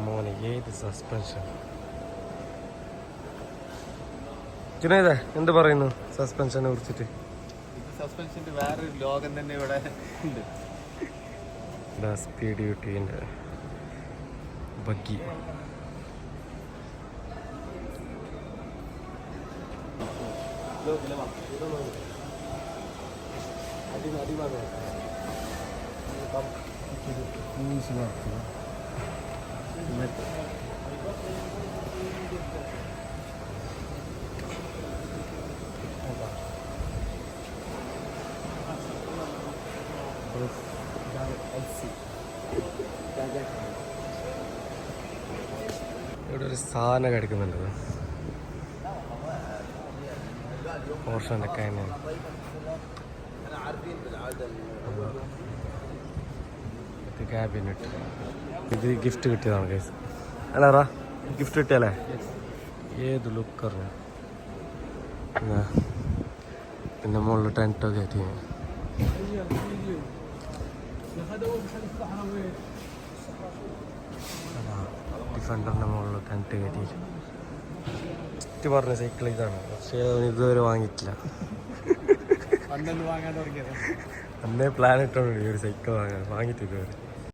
മോനെ ഏത് സസ്പെൻഷൻ. ജുനൈദേ എന്ത് പറയുന്നു സസ്പെൻഷനെ കുറിച്ചിട്ട്? സസ്പെൻഷന്റെ വേറൊരു ലോകം തന്നെ ഇവിടെ ഉണ്ട്. സ്പീഡ് ബ്യൂട്ടീൻ്റെ ബഗ്ഗി. ഇവിടെ ഒരു സാധനം കിടക്കുന്നുണ്ട്. പോർഷൻ്റെ കഴിഞ്ഞ ക്യാബിനറ്റ്. ഇത് ഗിഫ്റ്റ് കിട്ടിയതാണ് ഗൈസ്. അല്ലാറാ ഗിഫ്റ്റ് കിട്ടിയല്ലേ? ഏത് ലുക്കറിന്. പിന്നെ മുകളിൽ ടെൻറ്റൊക്കെ ആയിട്ട് ഡിഫൻഡറിൻ്റെ മുകളിൽ ടെൻറ്റ് കയറ്റി പറഞ്ഞ സൈക്കിൾ ഇതാണ്. പക്ഷേ ഇതുവരെ വാങ്ങിയിട്ടില്ല. അന്നേ പ്ലാൻ ഇട്ടോണ്ട് ഒരു സൈക്കിൾ വാങ്ങിയിട്ട് ഇതുവരെ